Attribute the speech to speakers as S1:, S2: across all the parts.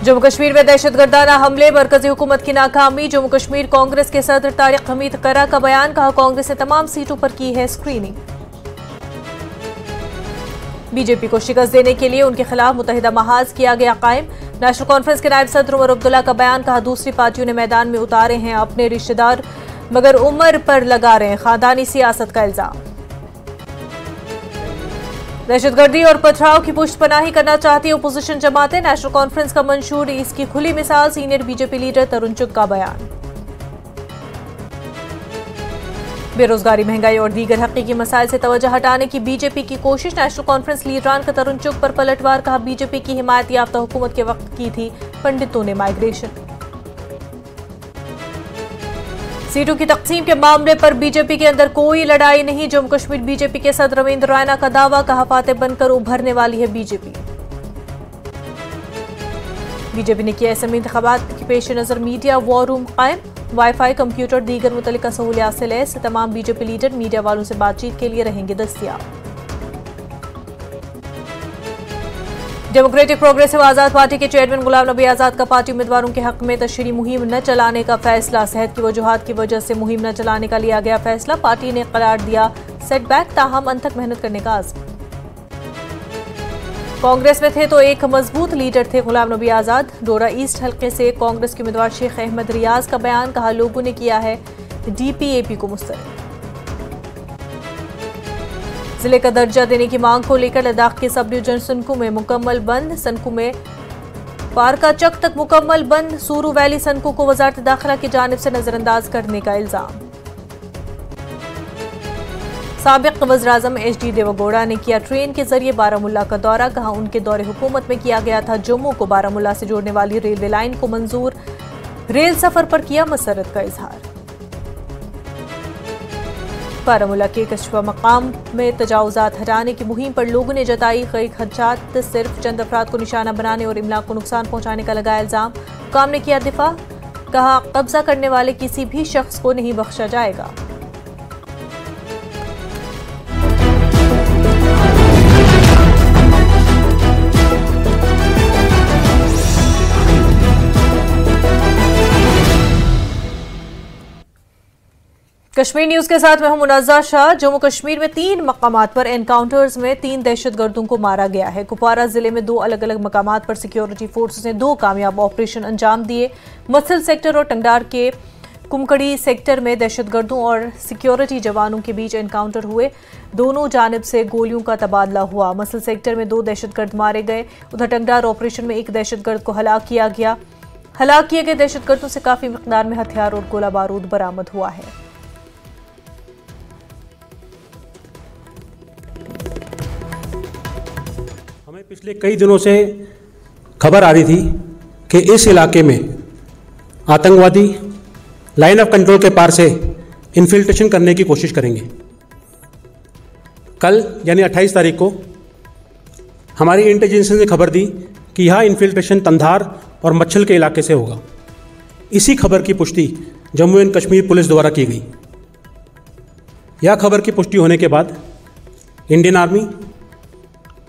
S1: जम्मू कश्मीर में दहशतगर्दाना हमले, मरकजी हुकूमत की नाकामी। जम्मू कश्मीर कांग्रेस के सदर तारिक हमीद करा का बयान, कहा कांग्रेस ने तमाम सीटों पर की है स्क्रीनिंग। बीजेपी को शिकस्त देने के लिए उनके खिलाफ मुत्तहिदा महाज किया गया कायम। नेशनल कॉन्फ्रेंस के नायब सदर उमर अब्दुल्ला का बयान, कहा दूसरी पार्टियों ने मैदान में उतारे हैं अपने रिश्तेदार, मगर उमर पर लगा रहे हैं खानदानी सियासत का इल्जाम। दहशतगर्दी और पथराव की पुष्टपनाही करना चाहती अपोजिशन जमातें, नेशनल कॉन्फ्रेंस का मंशूर, इसकी खुली मिसाल। सीनियर बीजेपी लीडर तरुण चुग का बयान। बेरोजगारी, महंगाई और दीगर हकीकी मसाइल से तवज्जो हटाने की बीजेपी की कोशिश। नेशनल कॉन्फ्रेंस लीडरान का तरुण चुग पर पलटवार, कहा बीजेपी की हिमायत याफ्ता हुकूमत के वक्त की थी पंडितों ने माइग्रेशन। सीटों की तकसीम के मामले पर बीजेपी के अंदर कोई लड़ाई नहीं। जम्मू कश्मीर बीजेपी के सदर रविंद्र रैना का दावा, कहा फातेह बनकर उभरने वाली है बीजेपी। बीजेपी ने किया असम्बली इंतखाबात के पेश नजर मीडिया वॉर रूम कायम। वाईफाई, कंप्यूटर, दीगर मुतल्लिका सहूलियात से लैस तमाम बीजेपी लीडर मीडिया वालों से बातचीत के लिए रहेंगे दस्तयाब। डेमोक्रेटिक प्रोग्रेसिव आजाद पार्टी के चेयरमैन गुलाम नबी आजाद का पार्टी उम्मीदवारों के हक में तशरीह मुहिम न चलाने का फैसला। सेहत की वजूहात की वजह से मुहिम न चलाने का लिया गया फैसला। पार्टी ने करार दिया सेटबैक, ताहम अंत तक मेहनत करने का आज़म। कांग्रेस में थे तो एक मजबूत लीडर थे गुलाम नबी आजाद। डोडा ईस्ट हल्के से कांग्रेस के उम्मीदवार शेख अहमद रियाज का बयान, कहा लोगों ने किया है डीपीएपी को मुस्तरद। जिले का दर्जा देने की मांग को लेकर लद्दाख के सब डिवीजन सनकू में मुकम्मल बंद। सनकू में पारका चक तक मुकम्मल बंद। सूरू वैली सनकू को वजारत दाखिला की जानिब से नजरअंदाज करने का इल्जाम। साबिक वज़ीर-ए-आज़म एचडी देवेगौड़ा ने किया ट्रेन के जरिए बारामुल्ला का दौरा, कहा उनके दौरे हुकूमत में किया गया था जम्मू को बारामुल्ला से जोड़ने वाली रेलवे लाइन को मंजूर। रेल सफर पर किया मसरत का इजहार। बारामुल्ला के कशवा मकाम में तजावुजात हटाने की मुहिम पर लोगों ने जताई कई खदशात। सिर्फ चंद अफराद को निशाना बनाने और इमलाक को नुकसान पहुंचाने का लगाया इल्जाम। हुकाम ने किया दिफा, कहा कब्जा करने वाले किसी भी शख्स को नहीं बख्शा जाएगा। कश्मीर न्यूज के साथ मैं हूं मुनाज़ा शाह। जम्मू कश्मीर में 3 मकामात पर एनकाउंटर्स में 3 दहशतगर्दों को मारा गया है। कुपवारा जिले में 2 अलग अलग मकामात पर सिक्योरिटी फोर्सेस ने 2 कामयाब ऑपरेशन अंजाम दिए। मसल सेक्टर और टंगडार के कुमकड़ी सेक्टर में दहशतगर्दों और सिक्योरिटी जवानों के बीच एनकाउंटर हुए। दोनों जानिब से गोलियों का तबादला हुआ। मसल सेक्टर में 2 दहशतगर्द मारे गए। उधर टंगडार ऑपरेशन में 1 दहशतगर्द को हलाक किया गया। हलाक किए गए दहशतगर्दों से काफी मिकदार में हथियार और गोला बारूद बरामद हुआ है।
S2: हमें पिछले कई दिनों से खबर आ रही थी कि इस इलाके में आतंकवादी लाइन ऑफ कंट्रोल के पार से इन्फिल्ट्रेशन करने की कोशिश करेंगे। कल यानी 28 तारीख को हमारी इंटेलिजेंस ने खबर दी कि यह इन्फिल्ट्रेशन तंधार और मच्छल के इलाके से होगा। इसी खबर की पुष्टि जम्मू एंड कश्मीर पुलिस द्वारा की गई। यह खबर की पुष्टि होने के बाद Indian army,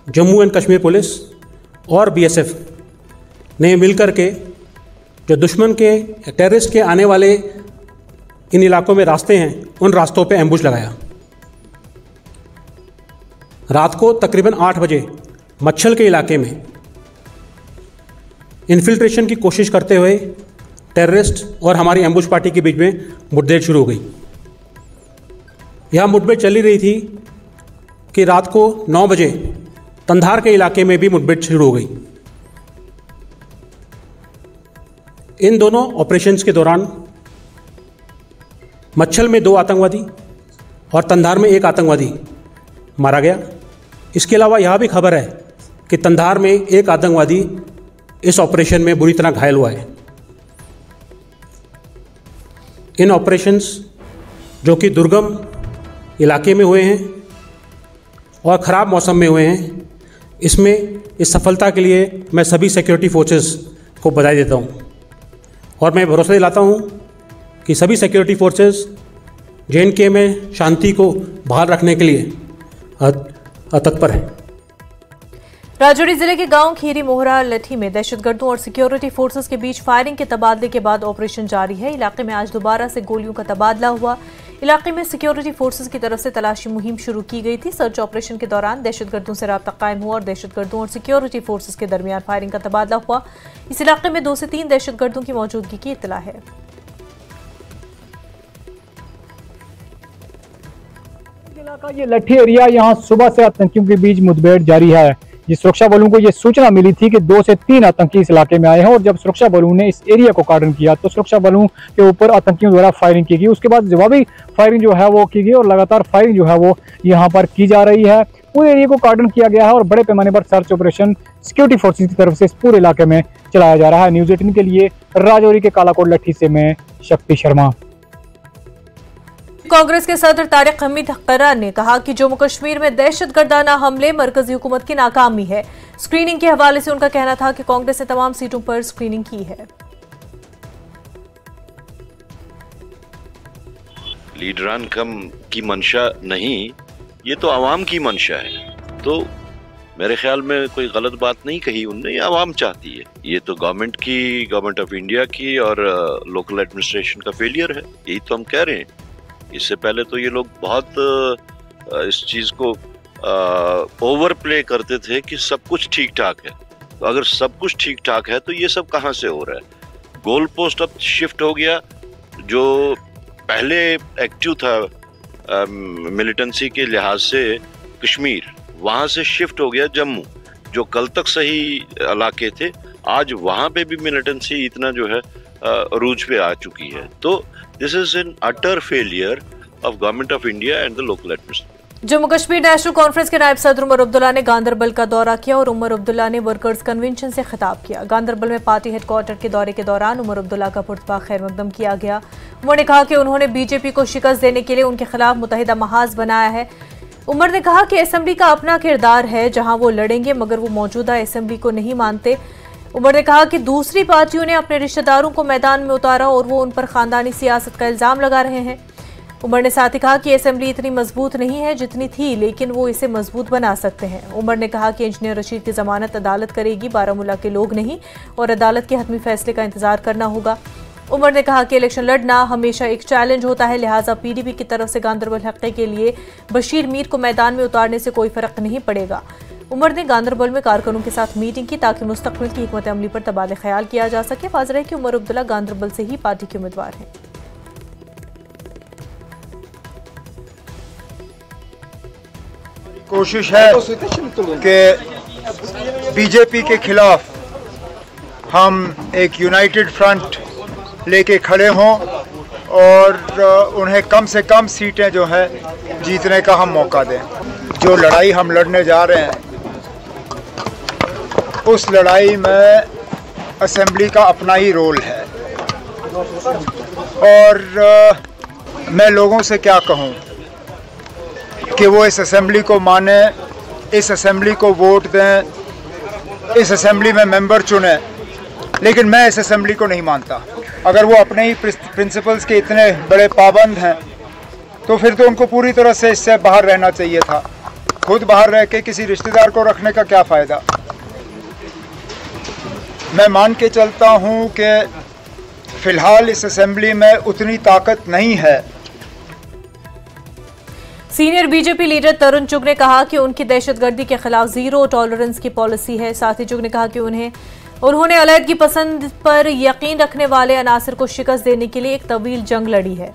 S2: Jammu and Kashmir police और बीएसएफ ने मिलकर के जो दुश्मन के टेररिस्ट के आने वाले इन इलाकों में रास्ते हैं, उन रास्तों पे एम्बुश लगाया। रात को तकरीबन 8 बजे मच्छल के इलाके में इन्फिल्ट्रेशन की कोशिश करते हुए टेररिस्ट और हमारी एम्बुश पार्टी के बीच में मुठभेड़ शुरू हो गई। यह मुठभेड़ चली रही थी कि रात को 9 बजे तंधार के इलाके में भी मुठभेड़ शुरू हो गई। इन दोनों ऑपरेशंस के दौरान मच्छल में 2 आतंकवादी और तंधार में 1 आतंकवादी मारा गया। इसके अलावा यह भी खबर है कि तंधार में 1 आतंकवादी इस ऑपरेशन में बुरी तरह घायल हुआ है। इन ऑपरेशंस जो कि दुर्गम इलाके में हुए हैं और ख़राब मौसम में हुए हैं, इसमें इस सफलता के लिए मैं सभी सिक्योरिटी फोर्सेस को बधाई देता हूं और मैं भरोसा दिलाता हूं कि सभी सिक्योरिटी फोर्सेस JNK में शांति को बहाल रखने के लिए तत्पर हैं।
S1: राजौरी जिले के गांव खीरी मोहरा लठी में दहशतगर्दों और सिक्योरिटी फोर्सेस के बीच फायरिंग के तबादले के बाद ऑपरेशन जारी है। इलाके में आज दोबारा से गोलियों का तबादला हुआ। इलाके में सिक्योरिटी फोर्सेस की तरफ से तलाशी मुहिम शुरू की गई थी। सर्च ऑपरेशन के दौरान दहशतगर्दों से राब्ता कायम हुआ और दहशतगर्दों और सिक्योरिटी फोर्सेस के दरमियान फायरिंग का तबादला हुआ। इस इलाके में 2 से 3 दहशतगर्दों की मौजूदगी की इत्तला है।
S3: ये लठी एरिया, यहाँ सुबह से आतंकियों के बीच मुठभेड़ जारी है। ये सुरक्षा बलों को ये सूचना मिली थी कि 2 से 3 आतंकी इस इलाके में आए हैं और जब सुरक्षा बलों ने इस एरिया को कार्डन किया तो सुरक्षा बलों के ऊपर आतंकियों द्वारा फायरिंग की गई। उसके बाद जवाबी फायरिंग जो है वो की गई और लगातार फायरिंग जो है वो यहाँ पर की जा रही है। पूरे एरिया को कार्डन किया गया है और बड़े पैमाने पर सर्च ऑपरेशन सिक्योरिटी फोर्सेज की तरफ से इस पूरे इलाके में चलाया जा रहा है। न्यूज़ 18 के लिए राजौरी के कालाकोट लट्ठी से मैं शक्ति शर्मा।
S1: कांग्रेस के सदर तारिक हमीद हक्कानी ने कहा कि जम्मू कश्मीर में दहशतगर्दाना हमले मरकजी हुकूमत की नाकामी है। स्क्रीनिंग के हवाले से उनका कहना था कि कांग्रेस ने तमाम सीटों पर स्क्रीनिंग की है।
S4: लीडरान कम की मंशा नहीं, ये तो आवाम की मंशा है। तो मेरे ख्याल में कोई गलत बात नहीं कही उनने, ये आवाम चाहती है। ये तो गवर्नमेंट ऑफ इंडिया की और लोकल एडमिनिस्ट्रेशन का फेलियर है, यही तो हम कह रहे हैं। इससे पहले तो ये लोग बहुत इस चीज को ओवर प्ले करते थे कि सब कुछ ठीक ठाक है। तो अगर सब कुछ ठीक ठाक है तो ये सब कहाँ से हो रहा है? गोल पोस्ट अब शिफ्ट हो गया। जो पहले एक्टिव था मिलिटेंसी के लिहाज से कश्मीर, वहाँ से शिफ्ट हो गया जम्मू। जो कल तक सही इलाके थे, आज वहाँ पे भी मिलिटेंसी इतना जो है अरूज पे आ चुकी है। तो this is an utter failure of government of India and the local administration.
S1: Jammu Kashmir national conference के नायब सदर उमर अब्दुल्ला ने गांदरबल का दौरा किया और उमर अब्दुल्ला ने वर्कर्स कन्वेंशन से खिताब किया। गांदरबल में पार्टी हेडक्वार्टर के दौरे के दौरान उमर अब्दुल्ला का पुरतबा खैर मकदम किया गया। उन्होंने कहा कि उन्होंने बीजेपी को शिकस्त देने के लिए उनके खिलाफ मुत्तहिदा महाज बनाया है। उमर ने कहा कि असेंबली का अपना किरदार है जहां वो लड़ेंगे, मगर वो मौजूदा असेंबली को नहीं मानते। उमर ने कहा कि दूसरी पार्टियों ने अपने रिश्तेदारों को मैदान में उतारा और वो उन पर खानदानी सियासत का इल्जाम लगा रहे हैं। उमर ने साथ ही कहा कि असेंबली इतनी मजबूत नहीं है जितनी थी, लेकिन वो इसे मजबूत बना सकते हैं। उमर ने कहा कि इंजीनियर रशीद की जमानत अदालत करेगी, बारामूला के लोग नहीं, और अदालत के हतमी फैसले का इंतजार करना होगा। उमर ने कहा कि इलेक्शन लड़ना हमेशा एक चैलेंज होता है, लिहाजा PDP की तरफ से गांदरबल हल्के के लिए बशीर मीर को मैदान में उतारने से कोई फर्क नहीं पड़ेगा। उमर ने गांदरबल में कारकुनों के साथ मीटिंग की ताकि मुस्तकबिल की हिकमत अमली पर तबादले ख्याल किया जा सके। वाज़ेह है कि उमर अब्दुल्ला गांदरबल से ही पार्टी के उम्मीदवार हैं।
S5: कोशिश है कि बीजेपी के खिलाफ हम एक यूनाइटेड फ्रंट लेके खड़े हों और उन्हें कम से कम सीटें जो है जीतने का हम मौका दें। जो लड़ाई हम लड़ने जा रहे हैं, उस लड़ाई में असेंबली का अपना ही रोल है। और मैं लोगों से क्या कहूं कि वो इस असेंबली को माने, इस असेंबली को वोट दें, इस असेंबली में मेंबर चुनें। लेकिन मैं इस असेंबली को नहीं मानता। अगर वो अपने ही प्रिंसिपल्स के इतने बड़े पाबंद हैं तो फिर तो उनको पूरी तरह से इससे बाहर रहना चाहिए था। खुद बाहर रह के किसी रिश्तेदार को रखने का क्या फ़ायदा। मैं मान के चलता हूं कि फ़िलहाल इस असेंबली में उतनी ताकत नहीं है।
S1: सीनियर बीजेपी लीडर तरुण चुग ने कहा कि उनकी दहशतगर्दी के खिलाफ जीरो टॉलरेंस की पॉलिसी है। साथ ही चुग ने कहा कि उन्होंने अलहदगी पसंद पर यकीन रखने वाले अनासर को शिकस्त देने के लिए एक तवील जंग लड़ी है।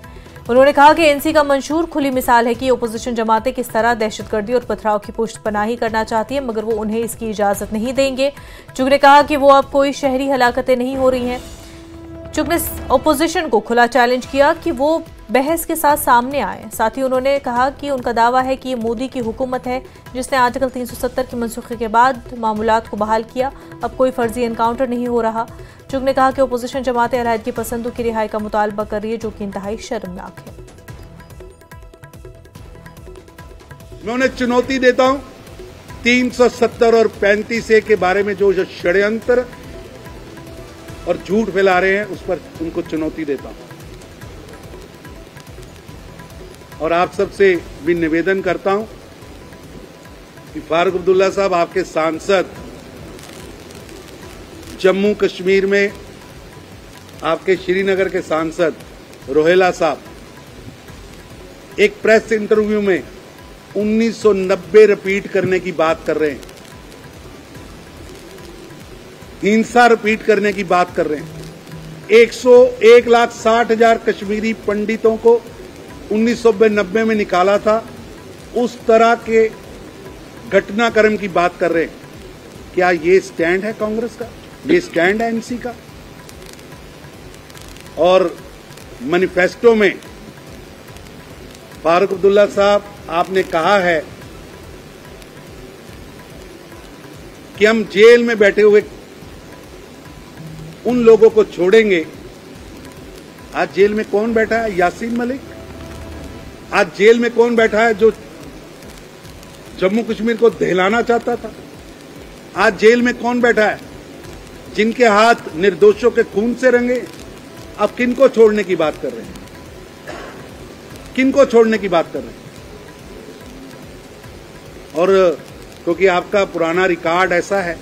S1: उन्होंने कहा कि एनसी का मंशूर खुली मिसाल है कि ओपोजिशन जमातें किस तरह दहशतगर्दी और पथराव की पुष्टपनाही करना चाहती है, मगर वो उन्हें इसकी इजाजत नहीं देंगे। चुग ने कहा कि वो अब कोई शहरी हलाकतें नहीं हो रही हैं। चुग ने ओपोजिशन को खुला चैलेंज किया कि वो बहस के साथ सामने आए। साथ ही उन्होंने कहा कि उनका दावा है कि ये मोदी की हुकूमत है जिसने आर्टिकल 370 की मनसूखी के बाद मामूलात को बहाल किया। अब कोई फर्जी एनकाउंटर नहीं हो रहा। चुग ने कहा कि ओपोजिशन जमातें अलहदगी पसंदों की रिहाई का मुतालबा कर रही है, जो कि इंतहाई शर्मनाक है।
S6: मैं चुनौती देता हूं 370 और 35A के बारे में जो षड्यंत्र और झूठ फैला रहे हैं, उस पर उनको चुनौती देता हूं। और आप सबसे भी निवेदन करता हूं कि फारूक अब्दुल्ला साहब, आपके सांसद जम्मू कश्मीर में, आपके श्रीनगर के सांसद रोहेला साहब एक प्रेस इंटरव्यू में 1990 रिपीट करने की बात कर रहे हैं, हिंसा रिपीट करने की बात कर रहे हैं। 1,60,000 कश्मीरी पंडितों को 1990 में निकाला था, उस तरह के घटनाक्रम की बात कर रहे हैं। क्या ये स्टैंड है कांग्रेस का? ये स्टैंड है एनसी का? और मैनिफेस्टो में फारूक अब्दुल्ला साहब, आपने कहा है कि हम जेल में बैठे हुए उन लोगों को छोड़ेंगे। आज जेल में कौन बैठा है? यासीन मलिक। आज जेल में कौन बैठा है जो जम्मू कश्मीर को दहलाना चाहता था? आज जेल में कौन बैठा है जिनके हाथ निर्दोषों के खून से रंगे? अब किनको छोड़ने की बात कर रहे हैं? किनको छोड़ने की बात कर रहे हैं? और क्योंकि आपका पुराना रिकॉर्ड ऐसा है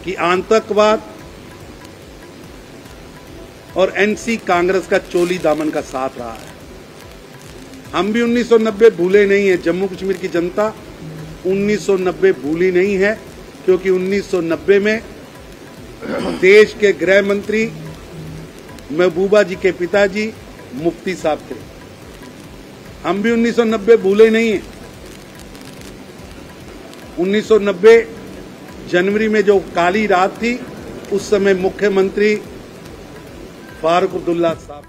S6: कि आतंकवाद और एनसी कांग्रेस का चोली दामन का साथ रहा है। हम भी 1990 भूले नहीं है, जम्मू कश्मीर की जनता 1990 भूली नहीं है, क्योंकि 1990 में देश के गृह मंत्री महबूबा जी के पिताजी मुफ्ती साहब थे। हम भी 1990 भूले नहीं है। 1990 जनवरी में जो काली रात थी, उस समय मुख्यमंत्री फारूक अब्दुल्ला साहब।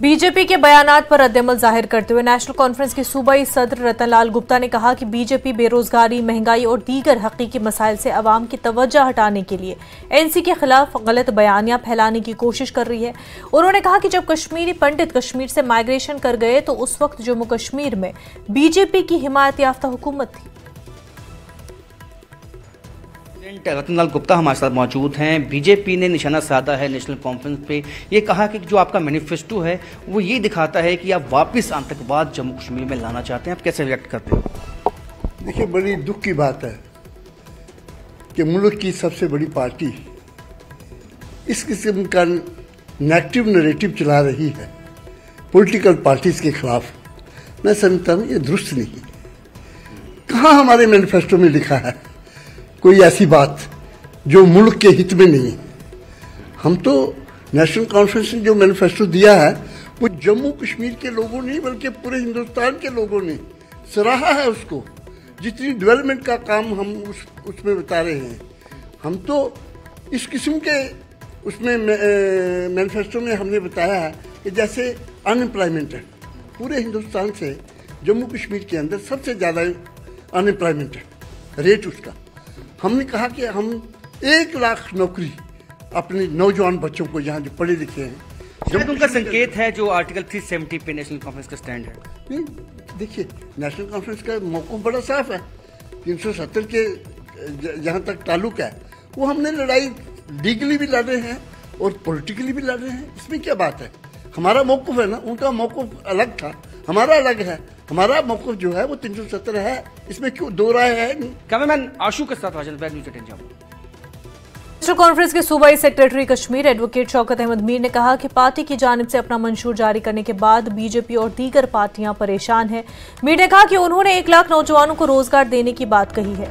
S1: बीजेपी के बयानात पर रद्दअमल जाहिर करते हुए नेशनल कॉन्फ्रेंस के सूबाई सदर रतनलाल गुप्ता ने कहा कि बीजेपी बेरोजगारी, महंगाई और दीगर हकीकी मसाइल से अवाम की तवज्जो हटाने के लिए एनसी के खिलाफ गलत बयानियां फैलाने की कोशिश कर रही है। उन्होंने कहा कि जब कश्मीरी पंडित कश्मीर से माइग्रेशन कर गए तो उस वक्त जम्मू कश्मीर में बीजेपी की हिमायत याफ्ता हुकूमत थी।
S7: रतनलाल गुप्ता हमारे साथ मौजूद हैं। बीजेपी ने निशाना साधा है नेशनल कॉन्फ्रेंस पे, ये कहा कि जो आपका मैनिफेस्टो है वो ये दिखाता है कि आप वापस आतंकवाद जम्मू कश्मीर में लाना चाहते हैं। आप कैसे रिएक्ट करते हो?
S8: देखिए, बड़ी दुख की बात है कि मुल्क की सबसे बड़ी पार्टी इस किस्म का नेगेटिव नैरेटिव चला रही है पॉलिटिकल पार्टीज के खिलाफ। मैं समझता हूँ ये दुरुस्त नहीं। कहाँ हमारे मैनिफेस्टो में लिखा है कोई ऐसी बात जो मुल्क के हित में नहीं है? हम तो नेशनल कॉन्फ्रेंस ने जो मैनिफेस्टो दिया है वो जम्मू कश्मीर के लोगों ने बल्कि पूरे हिंदुस्तान के लोगों ने सराहा है उसको। जितनी डेवलपमेंट का काम हम उसमें बता रहे हैं, हम तो इस किस्म के उसमें मैनिफेस्टो में हमने बताया है कि जैसे अनएम्प्लॉयमेंट है पूरे हिंदुस्तान से, जम्मू कश्मीर के अंदर सबसे ज़्यादा अनएम्प्लॉयमेंट है रेट उसका। हमने कहा कि हम 1 लाख नौकरी अपने नौजवान बच्चों को यहाँ जो पढ़े लिखे हैं,
S7: जब उनका संकेत है जो आर्टिकल 370 पे नेशनल कॉन्फ्रेंस का स्टैंड है।
S8: नहीं, देखिए नेशनल कॉन्फ्रेंस का मौक़िफ़ बड़ा साफ है। 370 के जहाँ तक ताल्लुक है वो हमने लड़ाई लीगली भी लड़ रहे हैं और पॉलिटिकली भी लड़ रहे हैं। इसमें क्या बात है? हमारा मौक़िफ़ है ना, उनका मौक़िफ़ अलग था, हमारा अलग है। हमारा मौक़िफ़ जो है वो 370 है, इसमें क्यों दो राय है? नहीं।
S7: कैमरामैन आशु के साथ राजन बैग न्यूज़ 18 जाऊँ।
S1: नेशनल कॉन्फ्रेंस के सूबाई सेक्रेटरी कश्मीर एडवोकेट शौकत अहमद मीर ने कहा कि पार्टी की जानिब से अपना मंशूर जारी करने के बाद बीजेपी और दीगर पार्टियां परेशान हैं। मीर ने कहा कि उन्होंने 1 लाख नौजवानों को रोजगार देने की बात कही है।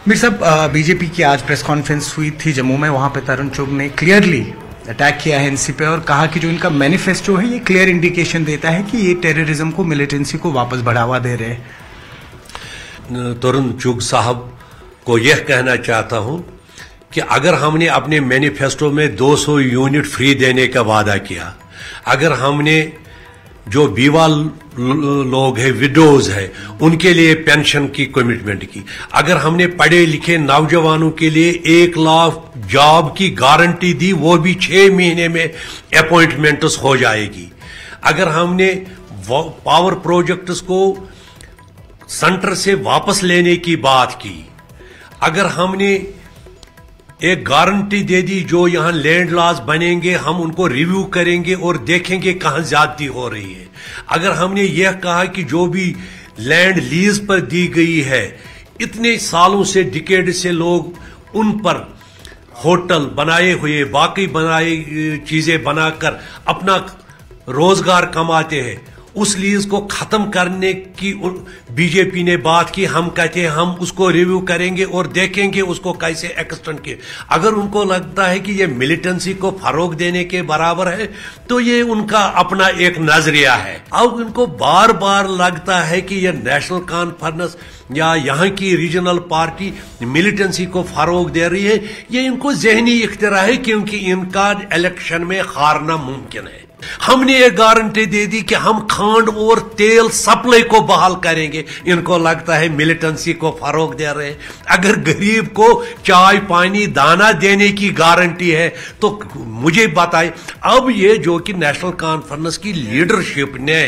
S9: मीर साहब, बीजेपी की आज प्रेस कॉन्फ्रेंस हुई थी जम्मू में, वहां पे तरुण चुग ने क्लियरली अटैक किया है एनसी पे और कहा कि जो इनका मैनिफेस्टो है ये क्लियर इंडिकेशन देता है कि ये टेररिज्म को, मिलिटेंसी को वापस बढ़ावा दे रहे हैं।
S10: तरुण चुग साहब को यह कहना चाहता हूं कि अगर हमने अपने मैनिफेस्टो में 200 यूनिट फ्री देने का वादा किया, अगर हमने जो बीवा लोग हैं, विडोज है, उनके लिए पेंशन की कमिटमेंट की, अगर हमने पढ़े लिखे नौजवानों के लिए 1 लाख जॉब की गारंटी दी, वो भी 6 महीने में अपॉइंटमेंट्स हो जाएगी, अगर हमने पावर प्रोजेक्ट्स को सेंटर से वापस लेने की बात की, अगर हमने एक गारंटी दे दी जो यहाँ लैंड लॉज बनेंगे हम उनको रिव्यू करेंगे और देखेंगे कहाँ ज्यादती हो रही है। अगर हमने यह कहा कि जो भी लैंड लीज पर दी गई है, इतने सालों से डिकेड से लोग उन पर होटल बनाए हुए बाकी बनाए चीजें बनाकर अपना रोजगार कमाते हैं, उस लीज को खत्म करने की बीजेपी ने बात की। हम कहते हैं हम उसको रिव्यू करेंगे और देखेंगे उसको कैसे एक्सटेंड किए। अगर उनको लगता है कि ये मिलिटेंसी को फरोग देने के बराबर है तो ये उनका अपना एक नजरिया है। अब उनको बार बार लगता है कि ये नेशनल कॉन्फ्रेंस या यहाँ की रीजनल पार्टी मिलिटेंसी को फरोग दे रही है, ये इनको जहनी इख्तिरा है क्योंकि इनका इलेक्शन में हारना मुमकिन है। हमने एक गारंटी दे दी कि हम खांड और तेल सप्लाई को बहाल करेंगे, इनको लगता है मिलिटेंसी को फरोग दे रहे हैं। अगर गरीब को चाय पानी दाना देने की गारंटी है तो मुझे बताएं, अब ये जो कि नेशनल कॉन्फ्रेंस की लीडरशिप ने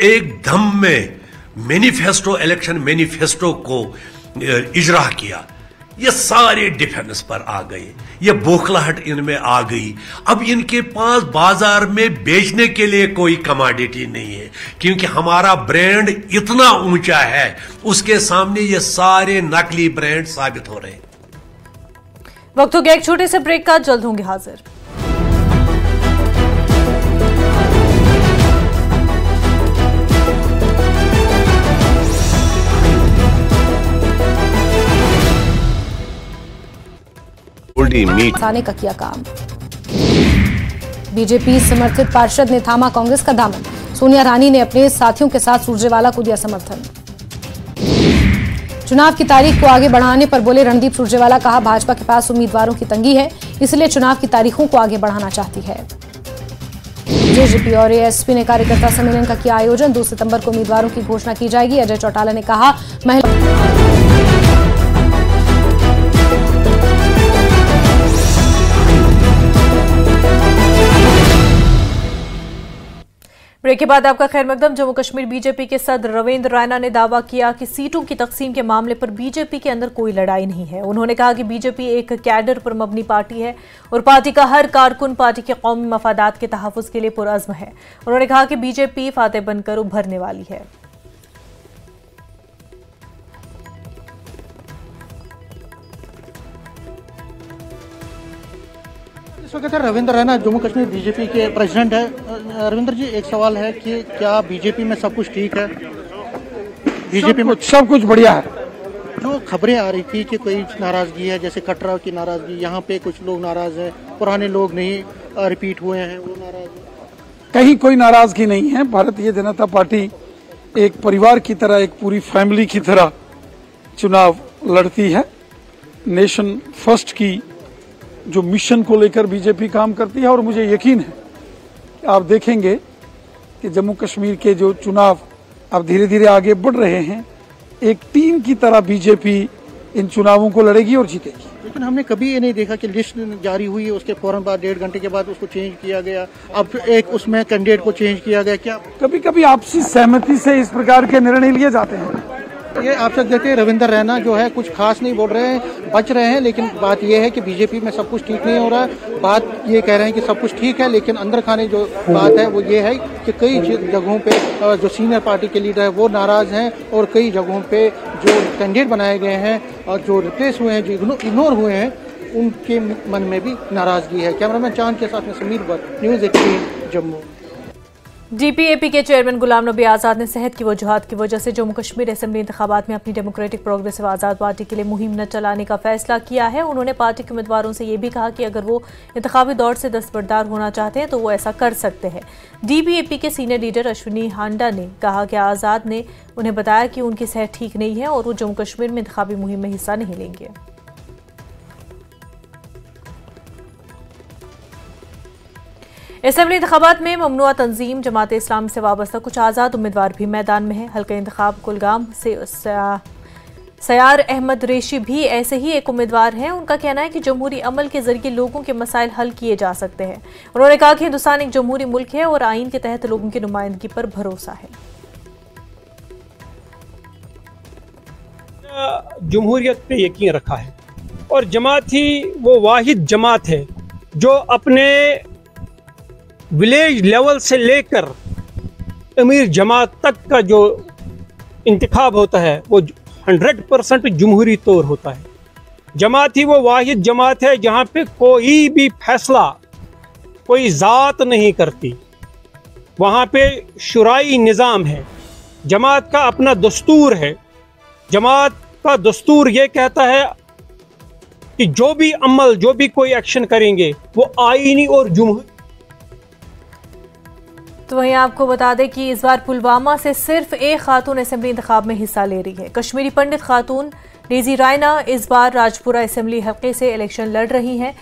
S10: एक दम में मैनिफेस्टो, इलेक्शन मैनिफेस्टो को इजरा किया, ये सारे डिफेंस पर आ गए, ये बौखलाहट इनमें आ गई। अब इनके पास बाजार में बेचने के लिए कोई कमोडिटी नहीं है क्योंकि हमारा ब्रांड इतना ऊंचा है, उसके सामने ये सारे नकली ब्रांड साबित हो रहे हैं।
S1: वक्त हो गया एक छोटे से ब्रेक का, जल्द होंगे हाजिर।
S11: फंसाने का किया काम। बीजेपी समर्थित पार्षद ने थामा कांग्रेस का दामन। सोनिया रानी ने अपने साथियों के साथ सुरजेवाला को दिया समर्थन। चुनाव की तारीख को आगे बढ़ाने पर बोले रणदीप सुरजेवाला, कहा भाजपा के पास उम्मीदवारों की तंगी है, इसलिए चुनाव की तारीखों को आगे बढ़ाना चाहती है। जेजेपी और एएसपी ने कार्यकर्ता सम्मेलन का किया आयोजन। 2 सितंबर को उम्मीदवारों की घोषणा की जाएगी। अजय चौटाला ने कहा
S1: ब्रेक के बाद आपका खैर मकदम। जम्मू कश्मीर बीजेपी के सदर रविंद्र रैना ने दावा किया कि सीटों की तकसीम के मामले पर बीजेपी के अंदर कोई लड़ाई नहीं है। उन्होंने कहा कि बीजेपी एक कैडर पर मबनी पार्टी है और पार्टी का हर कारकुन पार्टी के कौमी मफादात के तहफ़्फ़ुज़ के लिए पुरअज़्म है। उन्होंने कहा कि बीजेपी फातेह बनकर उभरने वाली है।
S12: इस वक्त रविंद्र रैना जम्मू कश्मीर बीजेपी के प्रेसिडेंट है। रविंद्र जी, एक सवाल है कि क्या बीजेपी में सब कुछ ठीक है? बीजेपी में
S13: सब कुछ बढ़िया है।
S12: जो खबरें आ रही थी कि कोई नाराजगी है, जैसे कटरा की नाराजगी, यहाँ पे कुछ लोग नाराज हैं, पुराने लोग नहीं रिपीट हुए हैं, वो नाराज हैं।
S13: कहीं कोई नाराजगी नहीं है। भारतीय जनता पार्टी एक परिवार की तरह, एक पूरी फैमिली की तरह चुनाव लड़ती है। नेशन फर्स्ट की जो मिशन को लेकर बीजेपी काम करती है और मुझे यकीन है कि आप देखेंगे कि जम्मू कश्मीर के जो चुनाव अब धीरे धीरे आगे बढ़ रहे हैं, एक टीम की तरह बीजेपी इन चुनावों को लड़ेगी और जीतेगी।
S12: लेकिन हमने कभी ये नहीं देखा कि लिस्ट जारी हुई है, उसके फौरन बाद 1.5 घंटे के बाद उसको चेंज किया गया, अब एक उसमें कैंडिडेट को चेंज किया गया। क्या
S13: कभी कभी आपसी सहमति से इस प्रकार के निर्णय लिए जाते हैं?
S12: ये आप सब देखते हैं रविंद्र रैना जो है कुछ खास नहीं बोल रहे हैं, बच रहे हैं, लेकिन बात यह है कि बीजेपी में सब कुछ ठीक नहीं हो रहा। बात ये कह रहे हैं कि सब कुछ ठीक है, लेकिन अंदर खाने जो बात है वो ये है कि कई जगहों पे जो सीनियर पार्टी के लीडर है वो नाराज हैं और कई जगहों पे जो कैंडिडेट बनाए गए हैं और जो रिप्लेस हुए हैं, जो इग्नोर हुए हैं, उनके मन में भी नाराजगी है। कैमरामैन चांद के साथ में समीर भट्ट, न्यूज़ 18 जम्मू।
S1: डीपीएपी के चेयरमैन गुलाम नबी आज़ाद ने सेहत की वजूहात की वजह से जम्मू कश्मीर असेंबली इंतखाबात में अपनी डेमोक्रेटिक प्रोग्रेसिव आज़ाद पार्टी के लिए मुहिम न चलाने का फैसला किया है। उन्होंने पार्टी के उम्मीदवारों से ये भी कहा कि अगर वो इंतखाबी दौर से दस्तबरदार होना चाहते हैं तो वो ऐसा कर सकते हैं। डीपीएपी के सीनियर लीडर अश्विनी हांडा ने कहा कि आज़ाद ने उन्हें बताया कि उनकी सेहत ठीक नहीं है और वो जम्मू कश्मीर में इंतखाबी मुहिम में हिस्सा नहीं लेंगे। असेंबली इंतखाबात में ममनुआ तंजीम जमात इस्लाम से वाबस्ता कुछ आज़ाद उम्मीदवार भी मैदान में हैं। हल्का इंतखाब कुलगाम से सयार अहमद रेशी भी ऐसे ही एक उम्मीदवार हैं। उनका कहना है कि जमहूरी अमल के जरिए लोगों के मसाइल हल किए जा सकते हैं। उन्होंने कहा कि हिंदुस्तान एक जमहूरी मुल्क है और आइन के तहत लोगों की नुमाइंदगी पर भरोसा है।
S2: जमहूरियत पे यकीन रखा है
S14: और जमात ही वो वाहिद जमात है जो अपने विलेज लेवल से लेकर अमीर जमात तक का जो इंतखाब होता है वो 100% जमहूरी तौर होता है। जमात ही वो वाहिद जमात है जहाँ पे कोई भी फैसला कोई ज़ात नहीं करती, वहाँ पे शुराई निज़ाम है। जमात का अपना दस्तूर है। जमात का दस्तूर ये कहता है कि जो भी अमल, जो भी कोई एक्शन करेंगे वो आईनी और जमहूरी।
S1: तो वहीं आपको बता दें कि इस बार पुलवामा से सिर्फ एक खातून असेंबली इंतखाब में हिस्सा ले रही है। कश्मीरी पंडित खातून डेजी रायना इस बार राजपुरा असेंबली हल्के से इलेक्शन लड़ रही हैं।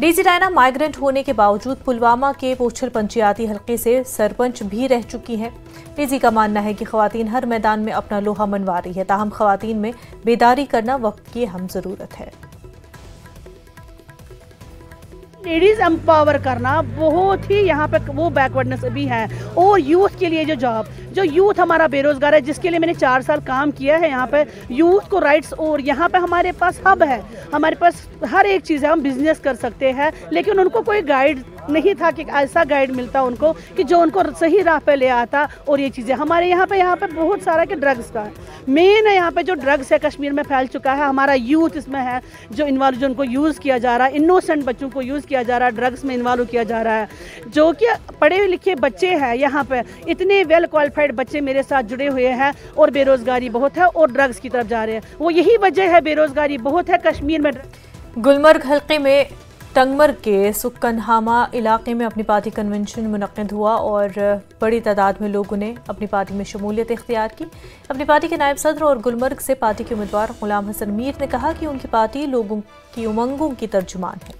S1: डेजी रायना माइग्रेंट होने के बावजूद पुलवामा के पोछल पंचायती हल्के से सरपंच भी रह चुकी हैं। डेजी का मानना है कि खवातीन हर मैदान में अपना लोहा मनवा रही है, ताहम खवातीन में बेदारी करना वक्त की अहम जरूरत है।
S15: लेडीज एम्पावर करना बहुत ही यहाँ पे वो बैकवर्डनेस भी है। और यूथ के लिए जो यूथ हमारा बेरोजगार है, जिसके लिए मैंने 4 साल काम किया है यहाँ पे यूथ को राइट्स, और यहाँ पे हमारे पास हब है, हमारे पास हर एक चीज़ है, हम बिजनेस कर सकते हैं, लेकिन उनको कोई गाइड नहीं था कि ऐसा गाइड मिलता उनको कि जो उनको सही राह पे ले आता। और ये चीज़ें हमारे यहाँ पे बहुत सारा कि ड्रग्स का मेन है। यहाँ पे जो ड्रग्स है कश्मीर में फैल चुका है, हमारा यूथ इसमें है जो इन्वॉल्व, जो उनको यूज़ किया जा रहा है, इनोसेंट बच्चों को यूज़ किया जा रहा है, ड्रग्स में इन्वॉल्व किया जा रहा है। जो कि पढ़े लिखे बच्चे हैं यहाँ पे, इतने वेल क्वालिफाइड बच्चे मेरे साथ जुड़े हुए हैं, और बेरोजगारी बहुत है और ड्रग्स की तरफ जा रहे हैं। वो यही वजह है, बेरोजगारी बहुत है कश्मीर में।
S1: गुलमर्ग हल्के में टंगमर्ग के सुक्कनहामा इलाके में अपनी पार्टी कन्वेंशन मुनक्किद हुआ और बड़ी तादाद में लोगों ने अपनी पार्टी में शमूलियत इख्तियार की। अपनी पार्टी के नायब सदर और गुलमर्ग से पार्टी के उम्मीदवार गुलाम हसन मीर ने कहा कि उनकी पार्टी लोगों की उमंगों की तर्जुमान है।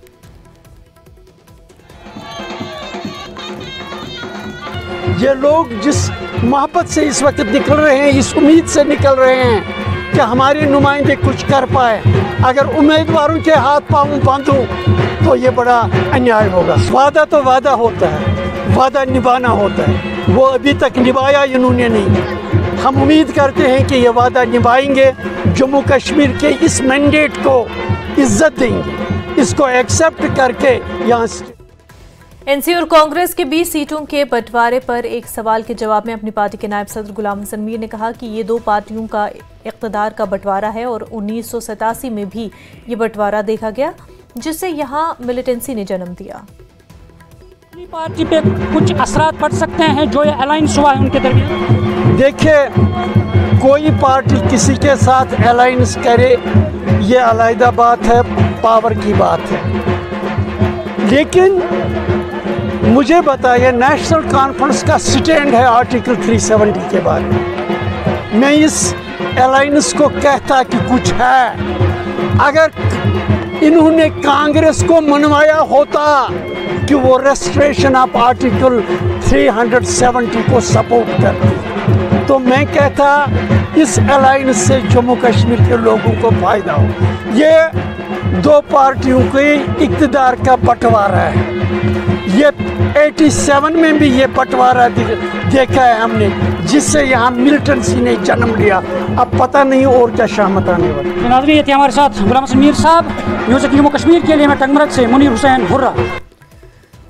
S16: ये लोग जिस मोहब्बत से इस वक्त निकल रहे हैं, इस उम्मीद से निकल रहे हैं कि हमारे नुमाइंदे कुछ कर पाए, अगर उम्मीदवारों के हाथ पांव बंद हो तो ये बड़ा अन्याय होगा। वादा तो वादा होता है, वादा निभाना होता है, वो अभी तक निभाया इन्होंने नहीं। हम उम्मीद करते हैं कि ये वादा निभाएंगे, जम्मू कश्मीर के इस मैंडेट को इज्जत देंगे, इसको एक्सेप्ट करके यहाँ से।
S1: एनसी और कांग्रेस के 20 सीटों के बंटवारे पर एक सवाल के जवाब में अपनी पार्टी के नायब सदर गुलाम हसन मीर ने कहा कि ये दो पार्टियों का इक़्तिदार का बंटवारा है और 1987 में भी ये बंटवारा देखा गया, जिससे यहाँ मिलिटेंसी ने जन्म दिया।
S17: पार्टी पे कुछ असरात पड़ सकते हैं जो ये अलायंस हुआ है उनके दरमियान।
S16: देखिए, कोई पार्टी किसी के साथ अलायंस करे ये अलग बात है, पावर की बात है, लेकिन मुझे बताइए नेशनल कॉन्फ्रेंस का स्टैंड है आर्टिकल 370 के बारे में। मैं इस अलायंस को कहता कि कुछ है। अगर इन्होंने कांग्रेस को मनवाया होता कि वो रेस्ट्रेशन ऑफ आर्टिकल 370 को सपोर्ट करती, तो मैं कहता इस अलायंस से जम्मू कश्मीर के लोगों को फायदा हो। ये दो पार्टियों के इक़्तिदार का बंटवारा है। ये 87 में भी ये बंटवारा देखा है हमने, जिससे यहाँ मिलिटेंसी ने जन्म लिया। अब पता नहीं और क्या शामत आने वाली।
S17: नाज़रीन, ये थे हमारे साथ गुलाम हसन मीर साहब। न्यूज़ जम्मू कश्मीर के लिए मैं टंगमर्ग से मुनीर हुसैन हुर्रा।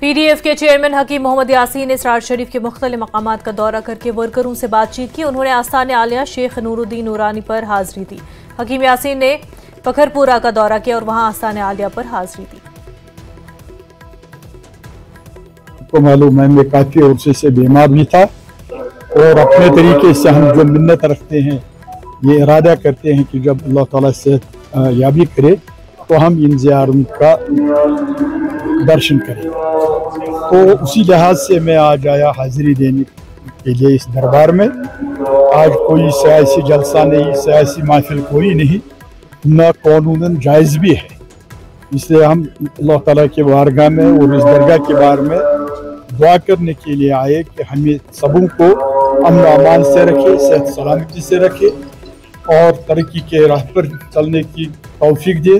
S1: पीडीएफ के चेयरमैन हकीम मोहम्मद यासीन ने सरार शरीफ के मुख्तलिफ मकामात का दौरा करके वर्करों से बातचीत की। उन्होंने आस्थान आलिया शेख नूरुद्दीन नूरानी पर हाजिरी दी। हकीम यासीन ने पखरपुरा का दौरा किया और वहां आस्थान आलिया पर हाजिरी दी।
S3: आपको मालूम है मैं काफी अर्से से बीमार भी था और अपने तरीके से हम जो मिन्नत रखते हैं, ये इरादा करते हैं कि जब अल्लाह ताला सेहत याबी करे तो हम इन ज़ियारों का दर्शन करें। तो उसी लिहाज से मैं आज आया हाजिरी देने के लिए इस दरबार में। आज कोई सियासी जलसा नहीं, सियासी महफिल कोई नहीं, न कानूनन जायज़ भी है। इसलिए हम अल्लाह ताला के बारगाह में और इस दरगाह के बारे में दुआ करने के लिए आए कि हमें सबों को अमन अमान से रखे, सेहत सलामती से रखे और तरक्की के राह पर चलने की तौफीक दे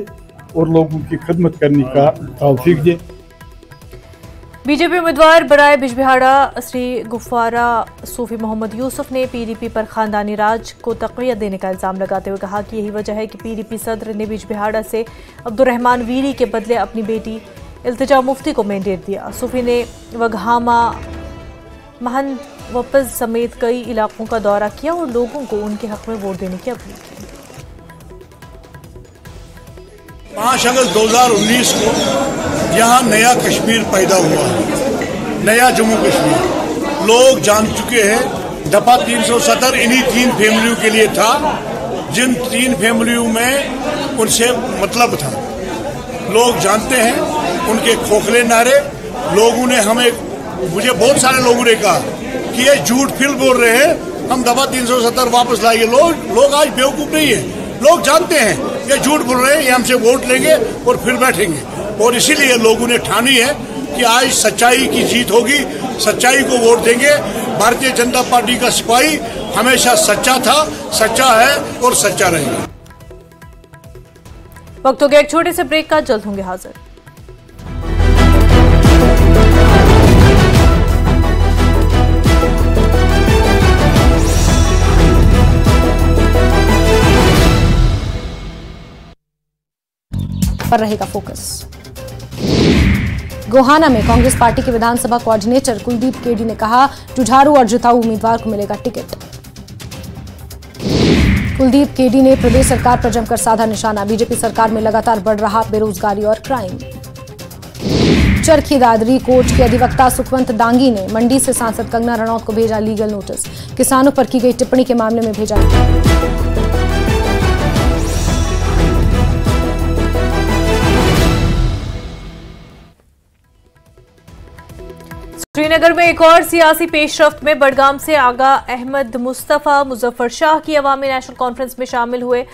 S3: और लोगों की खिदमत करने का तौफीक दे।
S1: बीजेपी उम्मीदवार बराए बिजबिहाड़ा श्री गुफारा सूफी मोहम्मद यूसुफ ने पीडीपी पर खानदानी राज को तक़वियत देने का इल्ज़ाम लगाते हुए कहा कि यही वजह है कि पीडीपी सदर ने बिजबिहाड़ा से अब्दुर्रहमान वीरी के बदले अपनी बेटी इल्तिजा मुफ्ती को मैंडेट दिया। सूफी ने वघामा महन वपस समेत कई इलाकों का दौरा किया और लोगों को उनके हक में वोट देने की अपील की।
S18: 5 अगस्त 2019 को यहाँ नया कश्मीर पैदा हुआ है, नया जम्मू कश्मीर। लोग जान चुके हैं दफा 370 इन्हीं 3 फैमिलियों के लिए था, जिन 3 फैमिलियों में उनसे मतलब था। लोग जानते हैं उनके खोखले नारे। लोगों ने मुझे बहुत सारे लोगों ने कहा कि ये झूठ फिर बोल रहे हैं, हम दफा 370 वापस लाएंगे। लोग आज बेवकूफ नहीं है, लोग जानते हैं ये झूठ बोल रहे हैं, ये हमसे वोट लेंगे और फिर बैठेंगे। और इसीलिए लोगों ने ठानी है कि आज सच्चाई की जीत होगी, सच्चाई को वोट देंगे। भारतीय जनता पार्टी का सिपाही हमेशा सच्चा था, सच्चा है और सच्चा रहेगा।
S1: वक्त हो गया एक छोटे से ब्रेक का, जल्द होंगे हाजिर।
S11: पर रहेगा फोकस। गोहाना में कांग्रेस पार्टी के विधानसभा कोऑर्डिनेटर कुलदीप केडी ने कहा, जुझारू और जिताऊ उम्मीदवार को मिलेगा टिकट। कुलदीप केडी ने प्रदेश सरकार पर जमकर साधा निशाना। बीजेपी सरकार में लगातार बढ़ रहा बेरोजगारी और क्राइम। चरखी दादरी कोर्ट के अधिवक्ता सुखवंत दांगी ने मंडी से सांसद कंगना रणौत को भेजा लीगल नोटिस। किसानों पर की गई टिप्पणी के मामले में भेजा।
S1: श्रीनगर में एक और सियासी पेशरफ्त में बडगाम से आगा अहमद मुस्तफा मुजफ्फर शाह की अवामी नेशनल कॉन्फ्रेंस में शामिल हुए।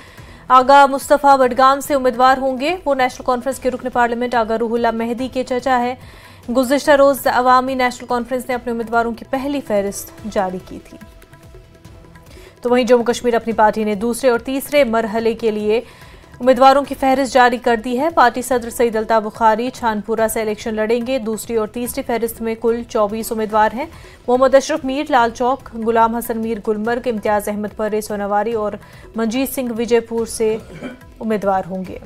S1: आगा मुस्तफा बडगाम से उम्मीदवार होंगे। वो नेशनल कॉन्फ्रेंस के रुकन पार्लियामेंट आगा रूहुल्ला मेहदी के चचा है। गुज़िश्ता रोज अवामी नेशनल कॉन्फ्रेंस ने अपने उम्मीदवारों की पहली फहरिस्त जारी की थी। तो वहीं जम्मू कश्मीर अपनी पार्टी ने दूसरे और तीसरे मरहले के लिए उम्मीदवारों की फहरिस्त जारी कर दी है। पार्टी सदर सईद अल्ताफ बुखारी छानपुरा से इलेक्शन लड़ेंगे। दूसरी और तीसरी फहरिस्त में कुल 24 उम्मीदवार हैं। मोहम्मद अशरफ मीर लाल चौक, गुलाम हसन मीर गुलमर्ग, इम्तियाज अहमद परे सोनावारी और मंजीत सिंह विजयपुर से उम्मीदवार होंगे।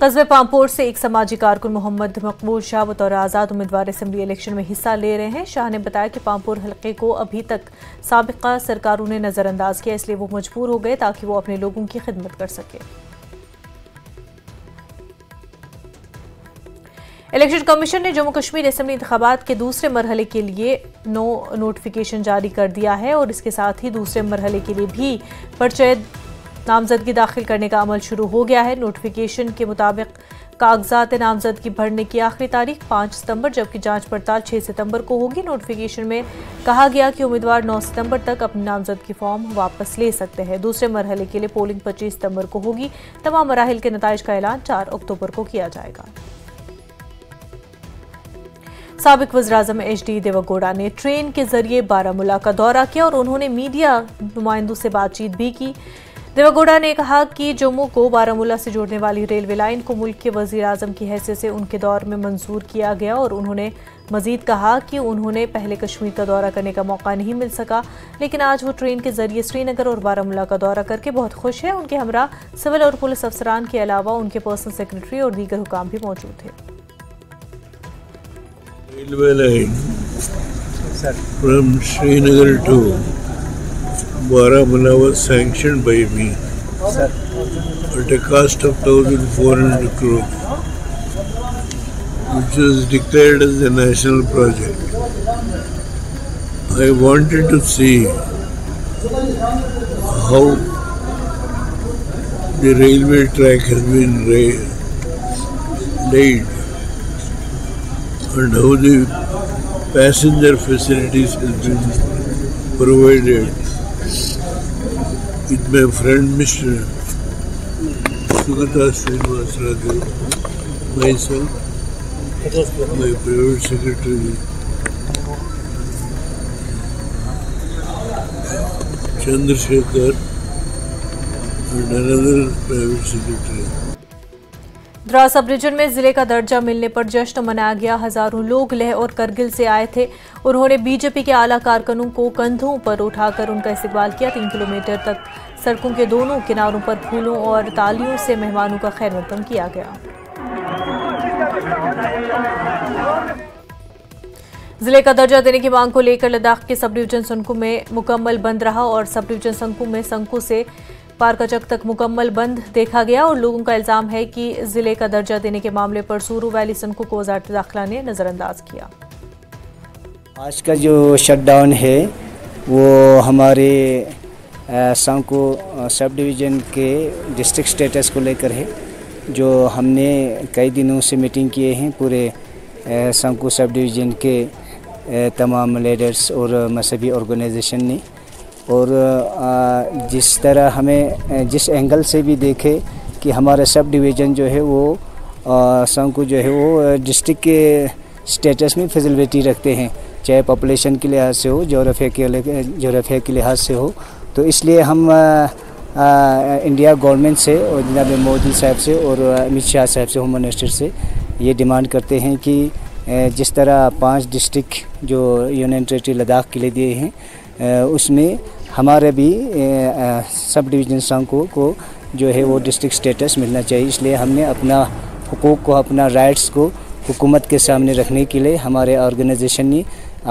S1: कस्बे पामपोर से एक समाजी कारकुन मोहम्मद मकबूल शाह बतौर आज़ाद उम्मीदवार असेंबली इलेक्शन में हिस्सा ले रहे हैं। शाह ने बताया कि पामपोर हलके को अभी तक साबिका सरकारों ने नज़रअंदाज किया, इसलिए वो मजबूर हो गए ताकि वो अपने लोगों की खिदमत कर सके। इलेक्शन कमीशन ने जम्मू कश्मीर असेंबली इंतखाबात के दूसरे मरहले के लिए नोटिफिकेशन जारी कर दिया है और इसके साथ ही दूसरे मरहले के लिए भी पर्चे नामजदगी दाखिल करने का अमल शुरू हो गया है। नोटिफिकेशन के मुताबिक कागजात नामजदगी भरने की आखिरी तारीख 5 सितंबर जबकि जांच पड़ताल 6 सितंबर को होगी। नोटिफिकेशन में कहा गया कि उम्मीदवार 9 सितंबर तक अपनी नामजदगी फॉर्म वापस ले सकते हैं। दूसरे मरहले के लिए पोलिंग 25 सितंबर को होगी। तमाम मराहिल के नताइज का ऐलान 4 अक्टूबर को किया जाएगा। साबिक वज़ीर-ए-आज़म HD देवेगौड़ा ने ट्रेन के जरिए बारामूला का दौरा किया और उन्होंने मीडिया नुमाइंदों से बातचीत भी की। देवेगौड़ा ने कहा कि जम्मू को बारामूला से जोड़ने वाली रेलवे लाइन को मुल्क के वज़ीर-ए-आज़म की हैसियत से उनके दौर में मंजूर किया गया और उन्होंने मजीद कहा कि उन्होंने पहले कश्मीर का दौरा करने का मौका नहीं मिल सका, लेकिन आज वो ट्रेन के जरिए श्रीनगर और बारामूला का दौरा करके बहुत खुश है। उनके हमरा सिविल और पुलिस अफसरान के अलावा उनके पर्सनल सेक्रेटरी और दीगर हुकाम भी मौजूद थे।
S19: Railway line from Srinagar to Baramulla was sanctioned by me at a cost of 1,400 crore, which was declared as a national project. I wanted to see how the railway track has been laid and how the passenger facilities has been provided. With my friend Mr. Sugata Srinivas Raju, myself, my private secretary, Chandrasekhar, and another private secretary.
S1: Dras सब reason में जिले का दर्जा मिलने पर जश्न मनाया गया। हजारों लोग लेह और करगिल से आए थे। उन्होंने बीजेपी के आला कारकुनों को कंधों पर उठाकर उनका इस्तकबाल किया। 3 किलोमीटर तक सड़कों के दोनों किनारों पर फूलों और तालियों से मेहमानों का खैर मकदम किया गया। जिले का दर्जा देने की मांग को लेकर लद्दाख के सब डिवीजन संकू में मुकम्मल बंद रहा और सब डिवीजन संकू में संकू से पारकाचक तक मुकम्मल बंद देखा गया और लोगों का इल्जाम है कि जिले का दर्जा देने के मामले पर सूरू वैली संकू को वजारत दाखिला ने नज़रअंदाज किया।
S20: आज का जो शटडाउन है वो हमारे संकू सब डिवीज़न के डिस्ट्रिक्ट स्टेटस को लेकर है, जो हमने कई दिनों से मीटिंग किए हैं पूरे संकू सब डिवीज़न के तमाम लीडर्स और मजहबी ऑर्गेनाइजेशन ने। और जिस तरह हमें जिस एंगल से भी देखे कि हमारा सब डिवीज़न जो है वो संकू जो है वो डिस्ट्रिक्ट के स्टेटस में फिजिबिलिटी रखते हैं, चाहे पॉपुलेशन के लिहाज से हो, जोग्राफिया के लिहाज से हो। तो इसलिए हम इंडिया गवर्नमेंट से और जनाब मोदी साहब से और अमित शाह साहब से, होम मिनिस्टर से ये डिमांड करते हैं कि जिस तरह 5 डिस्ट्रिक्ट जो यूनियन टेरिटरी लद्दाख के लिए दिए हैं उसमें हमारे भी सब डिवीज़न संकू को जो है वो डिस्ट्रिक्ट स्टेटस मिलना चाहिए। इसलिए हमने अपना हुकूक को, अपना राइट्स को हुकूमत के सामने रखने के लिए हमारे ऑर्गेनाइजेशन ने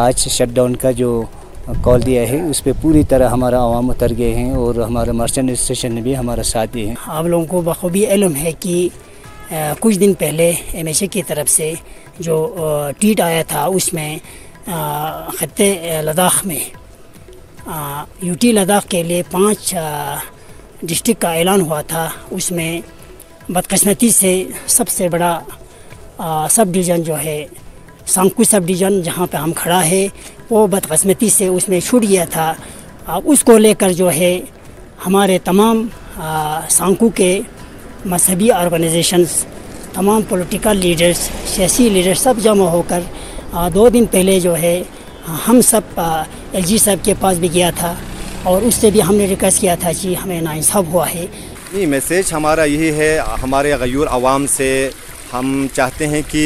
S20: आज शटडाउन का जो कॉल दिया है उस पर पूरी तरह हमारा आवाम उतर गए हैं और हमारा मर्चेंट एसोसिएशन ने भी हमारा साथ दिए हैं।
S21: आप लोगों को बखूबी इल्म है कि कुछ दिन पहले MHA की तरफ से जो ट्वीट आया था उसमें खत्ते लद्दाख में यूटी लद्दाख के लिए 5 डिस्ट्रिक्ट का ऐलान हुआ था। उसमें बदकिस्मती से सबसे बड़ा सब डिवीज़न जो है संकू सब डिवीज़न जहाँ पे हम खड़ा है वो बदकिस्मती से उसमें छूट गया था। उसको लेकर जो है हमारे तमाम संकू के मजहबी ऑर्गेनाइजेशंस, तमाम पॉलिटिकल लीडर्स, सियासी लीडर्स सब जमा होकर 2 दिन पहले जो है हम सब LG साहब के पास भी गया था और उससे भी हमने रिक्वेस्ट किया था कि हमें नाइंसाफ़ हुआ है।
S22: नहीं, मैसेज हमारा यही है हमारे गयूर आवाम से। हम चाहते हैं कि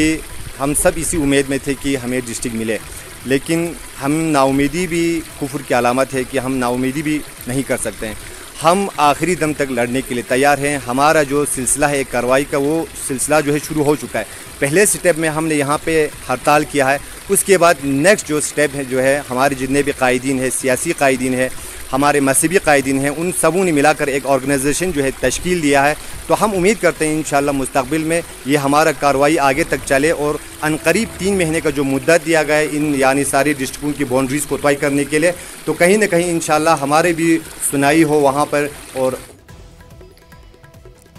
S22: हम सब इसी उम्मीद में थे कि हमें डिस्ट्रिक्ट मिले, लेकिन हम नाउमीदी भी कुफ्र की अलामत है कि हम नाउमीदी भी नहीं कर सकते हैं। हम आखिरी दम तक लड़ने के लिए तैयार हैं। हमारा जो सिलसिला है कार्रवाई का वो सिलसिला जो है शुरू हो चुका है। पहले स्टेप में हमने यहाँ पे हड़ताल किया है, उसके बाद नेक्स्ट जो स्टेप है जो है हमारे जितने भी कायदीन है, सियासी कायदीन है, हमारे मजहबी कायदीन हैं, उन सबों ने मिलाकर एक ऑर्गेनाइजेशन जो है तश्कील दिया है। तो हम उम्मीद करते हैं इंशाल्लाह मुस्तकबिल में ये हमारा कार्रवाई आगे तक चले और अनकरीब 3 महीने का जो मुद्दत दिया गया है इन यानी सारी डिस्ट्रिक्टों की बाउंड्रीज़ को तय करने के लिए, तो कहीं ना कहीं इंशाल्लाह हमारे भी सुनाई हो वहाँ पर। और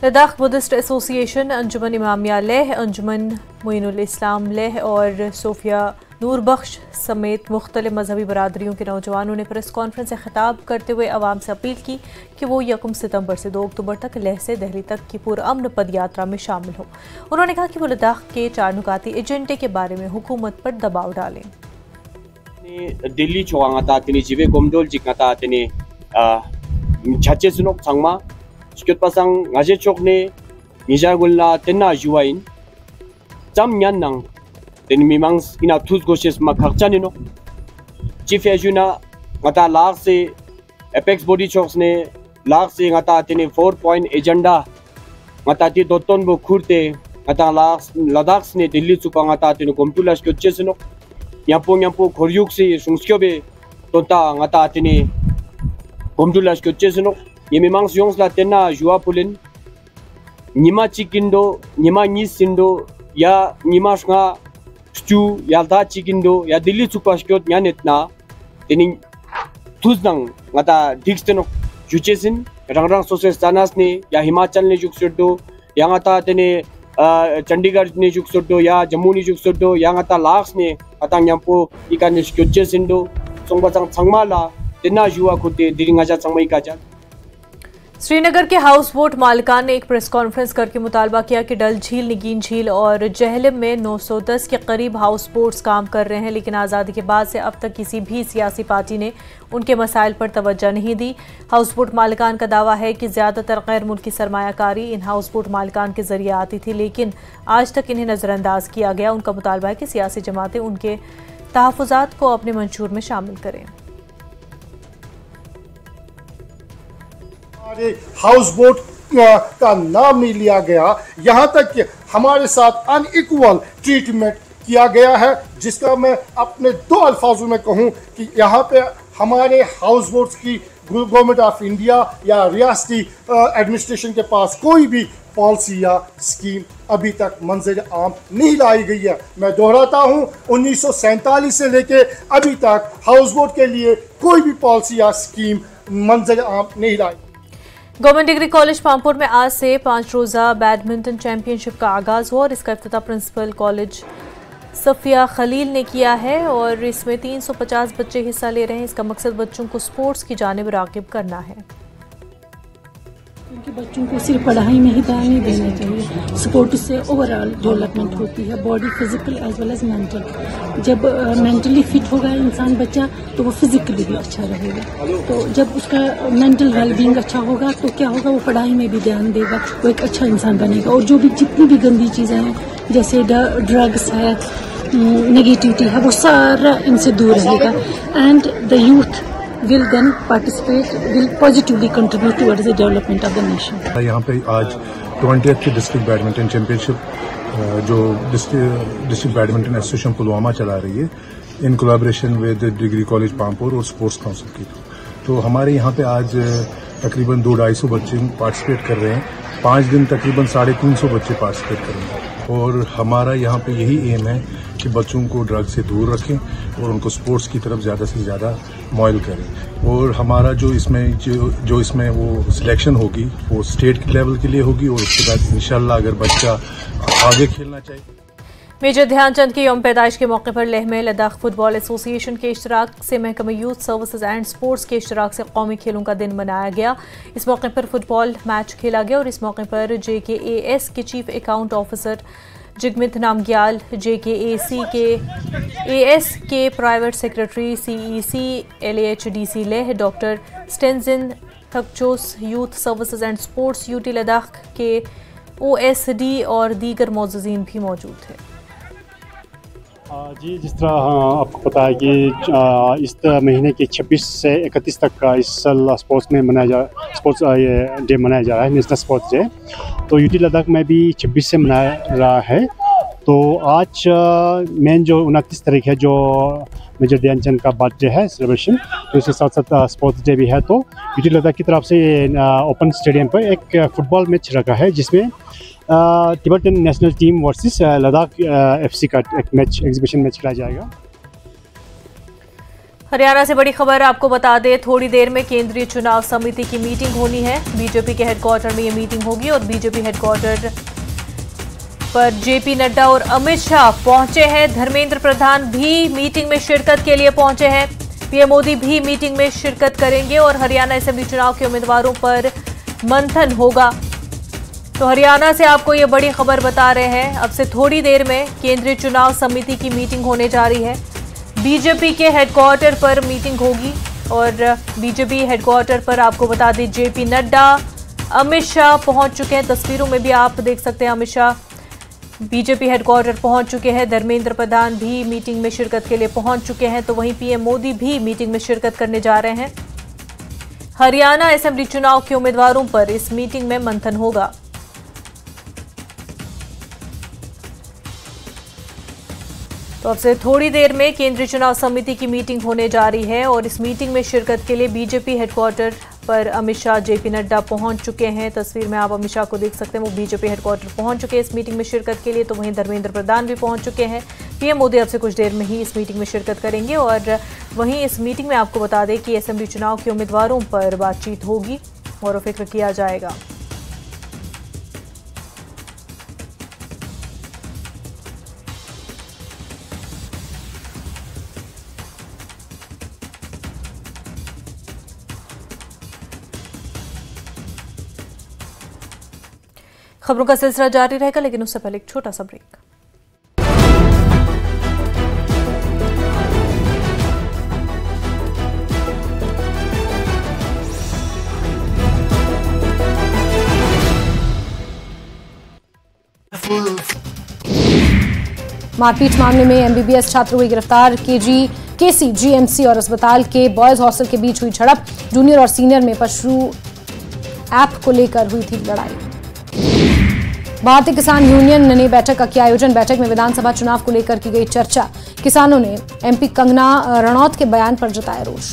S1: लद्दाख बुद्धिस्ट एसोसिएशन, अंजुमन इमामिया लेह, अंजुमन मोइनुल इस्लाम लेह और सोफिया नूर बख्श समेत मुख्तलिफ मजहबी बरादरियों के नौजवानों ने प्रेस कॉन्फ्रेंस से खिताब करते हुए आवाम से अपील की कि वो 1 सितंबर से 2 अक्टूबर तक लेह से दिल्ली तक की पुरअमन पद यात्रा में शामिल हो। उन्होंने कहा कि वो लद्दाख के 4 नुकाती एजेंडे के बारे में हुकूमत पर दबाव डालें।
S23: दिल्ली चोंगा जीवे गोमडोल जिकना छाचे सुनोक Sangma स्क्योत pasang ngaje chokne nijagulla tenna juwain cham nyan nang ten mimang ina thus goshes ma khakchani no chief ajuna ngata lag se apex body chokes ne lag se ngata tene 4 point agenda ngata ti doton bo khurte ngata lag ladakh ne delhi chuka ngata tene kompula skyoches no nyampo khoryuk se sungskyobe tonta ngata tene kompula skyoches no Yemimang Yongs la tena jua pulin Nima chikindo, Nima nisindo, ya Nima shunga stew, ya da chikindo, ya Delhi chupashkot nyanetna, tening tuznang ngata diksteno juchesin, rangrang soses tanas ne, ya Himachal ne juksodo, ya ngata tene Chandigarh ne juksodo, ya Jammu ne juksodo, ya ngata Laos ne, atang nyampo ikan ne jukchesindo, songbasang sangmala, tena jua kote diringaja sangmai kaja.
S1: Srinagar के house boat मालिकान ने एक press conference करके मुतालबा किया कि डल झील, निगीन झील और जहलम में 910 के करीब हाउस बोट्स काम कर रहे हैं, लेकिन आज़ादी के बाद से अब तक किसी भी सियासी पार्टी ने उनके मसाइल पर तवज्जो नहीं दी। हाउस बोट मालिकान का दावा है कि ज़्यादातर गैर मुल्की सरमायाकारी इन हाउस बोट मालिकान के जरिए आती थी, लेकिन आज तक इन्हें नज़रअंदाज किया गया। उनका मुतालबा है कि सियासी जमातें उनके तहफ़्फ़ुज़ात को अपने मंशूर में शामिल करें।
S4: हमारे हाउस बोट का नाम नहीं लिया गया, यहाँ तक कि हमारे साथ अनइक्वल ट्रीटमेंट किया गया है, जिसका मैं अपने 2 अल्फाजों में कहूँ कि यहाँ पे हमारे हाउस बोट्स की गवर्नमेंट ऑफ इंडिया या रियासती एडमिनिस्ट्रेशन के पास कोई भी पॉलिसी या स्कीम अभी तक मंज़िल आम नहीं लाई गई है। मैं दोहराता हूँ, 1947 से लेके अभी तक हाउस बोट के लिए कोई भी पॉलिसी या स्कीम मंज़िल आम नहीं लाई।
S1: गवर्नमेंट डिग्री कॉलेज पामपुर में आज से 5 रोज़ा बैडमिंटन चैंपियनशिप का आगाज़ हुआ और इसका इफ्तिताह प्रिंसिपल कॉलेज सफिया खलील ने किया है और इसमें 350 बच्चे हिस्सा ले रहे हैं। इसका मकसद बच्चों को स्पोर्ट्स की जानिब राग़िब करना है।
S5: क्योंकि बच्चों को सिर्फ पढ़ाई में ही ध्यान नहीं देना चाहिए, स्पोर्ट से ओवरऑल डेवलपमेंट होती है, body physical as well as mental. जब मेंटली फिट होगा इंसान बच्चा तो वो फिजिकली भी अच्छा रहेगा। तो जब उसका मेंटल वेलबींग अच्छा होगा तो क्या होगा, वो पढ़ाई में भी ध्यान देगा, वो एक अच्छा इंसान बनेगा। और जो भी जितनी भी गंदी चीज़ें हैं जैसे ड्रग्स है, नेगेटिविटी है, वो सारा इनसे दूर रहेगा। And the youth will then participate, will positively contribute towards the development of the nation.
S6: यहाँ पे आज 20th डिस्ट्रिक्ट बैडमिंटन चैंपियनशिप जो डिस्ट्रिक्ट बैडमिंटन एसोसिएशन पुलवामा चला रही है in collaboration with degree college Pampore और स्पोर्ट्स काउंसिल की, तो हमारे यहाँ पे आज तकरीबन 200-250 बच्चे पार्टिसिपेट कर रहे हैं। 5 दिन तकरीबन 350 बच्चे पार्टिसिपेट करेंगे और हमारा यहाँ पे यही एम है कि बच्चों को ड्रग से दूर रखें और उनको स्पोर्ट्स की तरफ ज़्यादा से ज़्यादा मॉयल करें। और हमारा जो इसमें वो सिलेक्शन होगी वो स्टेट लेवल के लिए होगी और उसके बाद इंशाल्लाह अगर बच्चा आगे खेलना चाहिए।
S1: मेजर ध्यानचंद की यौम पैदाइश के मौके पर लेह में लद्दाख फुटबॉल एसोसिएशन के इश्तराक से महकमा यूथ सर्विसेज एंड स्पोर्ट्स के इश्तराक से कौमी खेलों का दिन मनाया गया। इस मौके पर फुटबॉल मैच खेला गया और इस मौके पर JKAS के chief account officer Jigmet Namgyal, JKAC के AS के private secretary CEC LAHDC Leh, doctor Stanzin Thakchos youth services and sports UT Ladakh के OSD और दीगर मौजूदीन भी मौजूद थे।
S24: जी, जिस तरह आपको पता है कि इस महीने के 26 से 31 तक का इस साल स्पोर्ट्स डे मनाया जा रहा है, नेशनल स्पोर्ट्स डे। तो UT लद्दाख में भी 26 से मनाया रहा है। तो आज मेन जो 29 तारीख है जो मेजर ध्यानचंद का बर्थडे है सेलिब्रेशन, तो इसके साथ साथ स्पोर्ट्स डे भी है। तो UT लद्दाख की तरफ से ओपन स्टेडियम पर एक फुटबॉल मैच रखा है जिसमें Tibetan national team versus Ladakh FC का एक मैच, एग्जीबिशन मैच खेला जाएगा।
S1: हरियाणा से बड़ी खबर आपको बता दें, थोड़ी देर में केंद्रीय चुनाव समिति की मीटिंग होनी है। बीजेपी के हेडक्वार्टर में ये मीटिंग होगी और बीजेपी हेडक्वार्टर पर JP नड्डा और अमित शाह पहुंचे हैं। धर्मेंद्र प्रधान भी मीटिंग में शिरकत के लिए पहुंचे हैं। PM मोदी भी मीटिंग में शिरकत करेंगे और हरियाणा असेंबली चुनाव के उम्मीदवारों पर मंथन होगा। तो हरियाणा से आपको ये बड़ी खबर बता रहे हैं, अब से थोड़ी देर में केंद्रीय चुनाव समिति की मीटिंग होने जा रही है। बीजेपी के हेडक्वार्टर पर मीटिंग होगी और बीजेपी हेडक्वार्टर पर आपको बता दें JP नड्डा, अमित शाह पहुंच चुके हैं। तस्वीरों में भी आप देख सकते हैं अमित शाह बीजेपी हेडक्वार्टर पहुंच चुके हैं। धर्मेंद्र प्रधान भी मीटिंग में शिरकत के लिए पहुंच चुके हैं। तो वहीं PM मोदी भी मीटिंग में शिरकत करने जा रहे हैं। हरियाणा असेंबली चुनाव के उम्मीदवारों पर इस मीटिंग में मंथन होगा। तो अब से थोड़ी देर में केंद्रीय चुनाव समिति की मीटिंग होने जा रही है और इस मीटिंग में शिरकत के लिए बीजेपी हेडक्वार्टर पर अमित शाह, JP नड्डा पहुंच चुके हैं। तस्वीर में आप अमित शाह को देख सकते हैं, वो बीजेपी हेडक्वार्टर पहुंच चुके हैं इस मीटिंग में शिरकत के लिए। तो वहीं धर्मेंद्र प्रधान भी पहुंच चुके हैं। PM मोदी अब से कुछ देर में ही इस मीटिंग में शिरकत करेंगे और वहीं इस मीटिंग में आपको बता दें कि असेंबली चुनाव के उम्मीदवारों पर बातचीत होगी और फिक्र किया जाएगा। खबरों का सिलसिला जारी रहेगा, लेकिन उससे पहले एक छोटा सा ब्रेक।
S11: मारपीट मामले में एमबीबीएस छात्र हुई गिरफ्तार। केसी जीएमसी और अस्पताल के बॉयज हॉस्टल के बीच हुई झड़प। जूनियर और सीनियर में पशु ऐप को लेकर हुई थी लड़ाई। भारतीय किसान यूनियन ने बैठक का किया आयोजन। बैठक में विधानसभा चुनाव को लेकर की गई चर्चा। किसानों ने एमपी कंगना रनौत के बयान पर जताया रोष।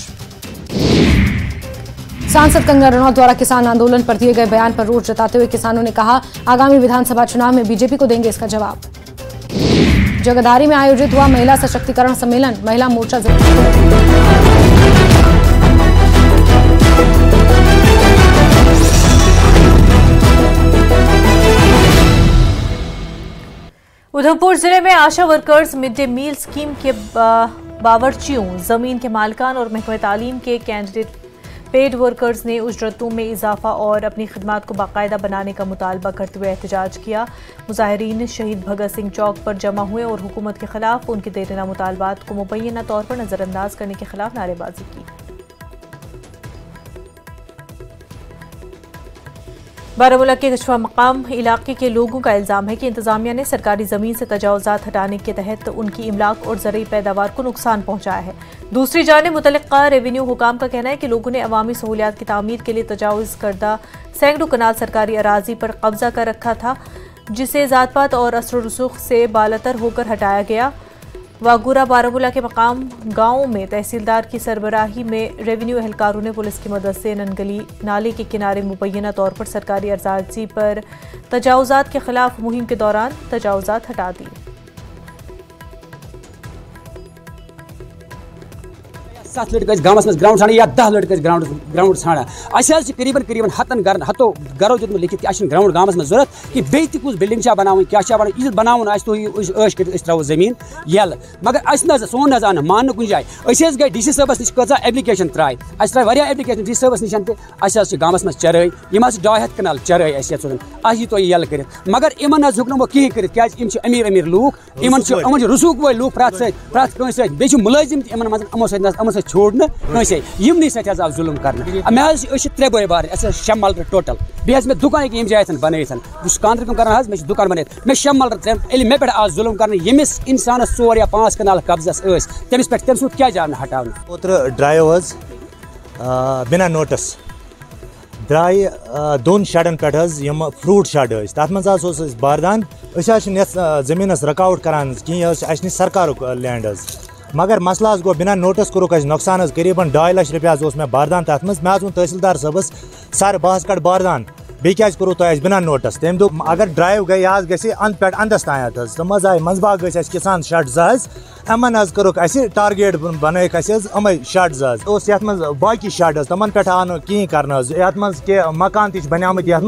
S11: सांसद कंगना रनौत द्वारा किसान आंदोलन पर दिए गए बयान पर रोष जताते हुए किसानों ने कहा, आगामी विधानसभा चुनाव में बीजेपी को देंगे इसका जवाब। जगदारी में आयोजित हुआ महिला सशक्तिकरण सम्मेलन। महिला मोर्चा
S1: उधमपुर जिले में ASHA workers mid day meal scheme के बावर्चियों, जमीन के मालिकान और महकमे तालीम के कैंडिडेट पेड वर्कर्स ने उजरतों में इजाफा और अपनी खिदमात को बाकायदा बनाने का मुतालबा करते हुए एहतजाज किया। मुजाहिरीन शहीद भगत सिंह चौक पर जमा हुए और हुकूमत के खिलाफ उनके देरना मुतालबात को मुबैना तौर पर नजरअंदाज करने के खिलाफ नारेबाजी की। बारामूला के कछवा मकाम इलाके के लोगों का इल्जाम है कि इंतजामिया ने सरकारी जमीन से तजावुजात हटाने के तहत उनकी इमलाक और ज़रूरी पैदावार को नुकसान पहुंचाया है। दूसरी जानिब मुतल्लिका रेवेन्यू हुकाम का कहना है कि लोगों ने अवामी सहूलियात की तामीर के लिए तजावुज़ करदा सैकड़ों कनाल सरकारी अराजी पर कब्जा कर रखा था, जिसे ज़ात पात और असर रसूख से बालतर होकर हटाया गया। वागुरा बारामूला के मकाम गांव में तहसीलदार की सरबराही में रेवेन्यू एहलकारों ने पुलिस की मदद से ननगली नाले के किनारे मुबैना तौर पर सरकारी अराजी पर तजावुजात के खिलाफ मुहिम के दौरान तजावुजात हटा दी।
S7: 7 लड़के गाँव में ग्राउंड छाना या 10 लड़के ग्राउंड छाना करीबन हतो गरो जो लिखित कि ग्राउंड गाँव में जरूरत कि बेहतर कुछ बिल्डिंग बनावन क्या यह बनावन त्रो जमीन यल मगर सोन आन मान कुछ जाए गए डी सी साहबस नश कचा एप्लिकेशन त्राय त्राय एप्लिकेशन डी सी साहबस नश तो गाँव में चराई 200 कनाल चराई यह तो यल कर मगर इन हुक वो कहें कर क्या अमीर लूख इन रसूख वो लूख प्रत बे मुलाजिम इन छोड़ने यमनी सौ जुलम कर मे 3 बई बार 6 मलर टोटल बे मे दुकान यम जाए बनत बस कांद्र कर मे दुकान बन मे 6 मलर मे पे आज जुलम कर यमिस इंसान 4 या 5 कनाल कब्जस तमिस पे तम क्या जान हटा
S8: ड्राइव बिना नोटिस द्राय 2 शेडन पे फ्रूट शेड तथ मज बारदान जमीन रकावट करान कहीं सरकार लैंड मगर मसला गो बिना नोटिस कोरुक नुकसान करीबन 2 लाख रुपये मे बारदान तथ मे वो तहसीलदार सबस सर बहस कड़ बारदान बे क्या करो तुम बिना नोटिस तम दो अगर ड्राइव गई आज गे अंद पे अंदस तायत तम आए मंजबाग गई किसान शेड इन कोरुक टारगेट बन अमे शेड ये बाकी शेड तमन पे आन कहीं कर मकान तक बनियामत ये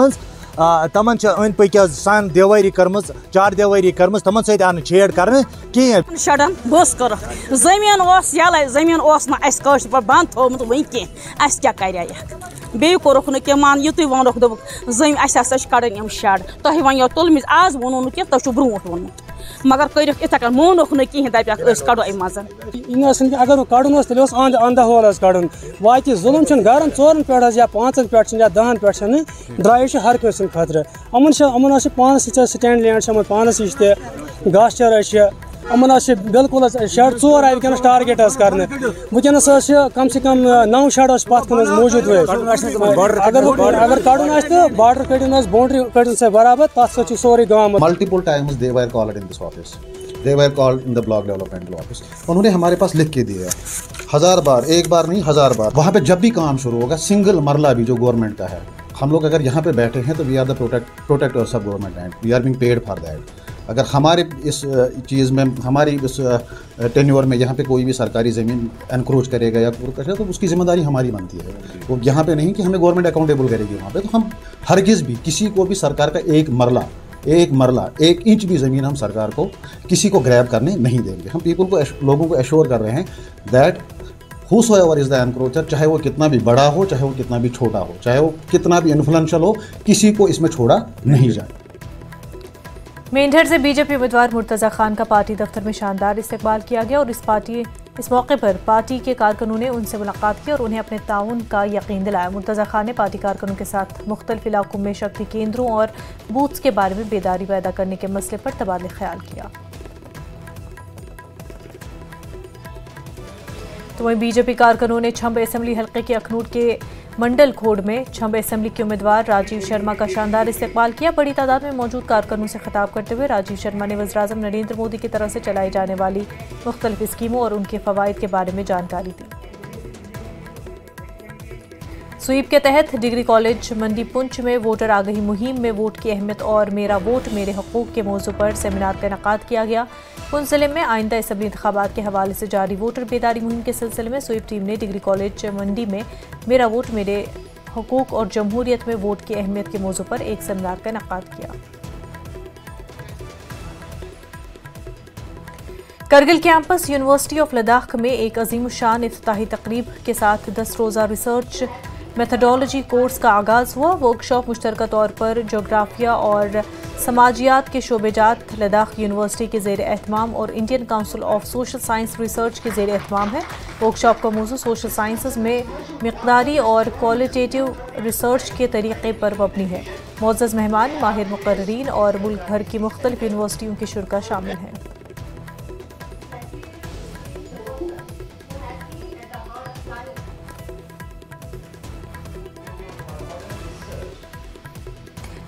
S8: तमन अंद पक सन देवरी कर्म 4 देवरी कर्म तमन सत आन छेड़ कर कहें
S9: शडन बस कर जमीन यल जमीन पे बंद थोमुत वन कह क्या कर बे कोरुक न मान यु तुम वोनुक दोक जमी कड़न शेड तुम वन तुलम आज वोनो न तुम ब्रोट वोनमुत मगर कर इथे मोनुक न कहें दपक कड़ो अम मज
S14: अगर कड़न तेल अंदा होल कड़न वात जुलम गरन 4 पे या 5 पे या 10 पे ड्राइव हर कंस खतर अमन पानस स्टैंड लैंड पानस घास चर अमन बिल्कुल शेड 4 आए वनस टारगेट कर वनस कम से कम 9 शेड पत मौजूद अगर कड़न तो बॉर्डर कड़न बाउंड्री कड़न से बराबर तथ सोरे गाँव
S10: multiple times they were called in this office, they were called in the block development office. उन्होंने हमारे पास लिख के दिया 1000 बार, एक बार नहीं 1000 बार। वहाँ पे जब भी काम शुरू होगा सिंगल मरला भी जो गवर्नमेंट का है, हम लोग अगर यहाँ पे बैठे हैं तो we are the protectors of government and we are being paid for that. अगर हमारे इस चीज़ में हमारी इस टेन्योर में यहाँ पे कोई भी सरकारी ज़मीन एनक्रोच करेगा या करेगा तो उसकी जिम्मेदारी हमारी बनती है। वो यहाँ पे नहीं कि हमें गवर्नमेंट अकाउंटेबल करेगी वहाँ पे, तो हम हरगिज़ भी किसी को भी सरकार का एक मरला 1 इंच भी ज़मीन हम सरकार को किसी को ग्रैब करने नहीं देंगे। हम लोगों को एश्योर कर रहे हैं that whosoever is the encroacher, चाहे वो कितना भी बड़ा हो, चाहे वो कितना भी छोटा हो, चाहे वो कितना भी इन्फ्लुएंशियल हो, किसी को इसमें छोड़ा नहीं जाए।
S1: मेंढर से बीजेपी उम्मीदवार मुर्तजा खान का पार्टी दफ्तर में शानदार इस्तकबाल किया गया और इस मौके पर पार्टी के कारकुनों ने उनसे मुलाकात की और उन्हें अपने ताउन का यकीन दिलाया। मुर्तजा खान ने पार्टी कारकुनों के साथ मुख्तलिफ इलाकों में शक्ति केंद्रों और बूथ्स के बारे में बेदारी पैदा करने के मसले पर तबादला ख्याल किया। तो वहीं बीजेपी कारकुनों ने छंब असेंबली हल्के के अखनूर के मंडल खोड़ में छंब असेंबली के उम्मीदवार राजीव शर्मा का शानदार इस्तकबाल किया। बड़ी तादाद में मौजूद कारकुनों से खिताब करते हुए राजीव शर्मा ने वज़ीर-ए-आज़म नरेंद्र मोदी की तरफ से चलाई जाने वाली मुख्तलिफ स्कीमों और उनके फ़वाइद के बारे में जानकारी दी। स्वीप के तहत डिग्री कॉलेज मंडी पुंछ में वोटर आगाही मुहिम में वोट की अहमियत और मेरा वोट मेरे हकूक़ के मौजू पर सेमिनार का इनेकाद किया गया। पुंछ जिले में आइंदा असेंबली इंतखाबात के हवाले से जारी वोटर बेदारी मुहिम के सिलसिले में स्वीप टीम ने डिग्री कॉलेज मंडी में मेरा वोट मेरे हकूक़ और जमहूरियत में वोट की अहमियत के मौजू पर एक सेमिनार का इनेकाद किया। Kargil campus university of Ladakh में एक अजीमुशान इफ्तिताही तकरीब के साथ 10 रोज़ा रिसर्च मेथडोलॉजी कोर्स का आगाज़ हुआ। वर्कशॉप मुश्तरका तौर पर जोग्राफिया और समाजियात के शोबेजात लद्दाख यूनिवर्सिटी के ज़ेर एहतमाम और Indian council of social science research के ज़ेर एहतमाम है। वर्कशॉप का मौजू सोशल साइंसेज में मिक़दारी और क्वालिटेटिव रिसर्च के तरीक़े पर मबनी है। मुअज़्ज़ज़ मेहमान माहिर मुक़र्रिरीन और मुल्क भर की मुख्तलिफ यूनिवर्सिटियों के शुरा शामिल हैं।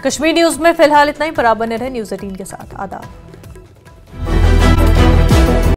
S1: कश्मीर न्यूज़ में फिलहाल इतना ही। पर आप बने रहे न्यूज़ 18 के साथ। आदाब।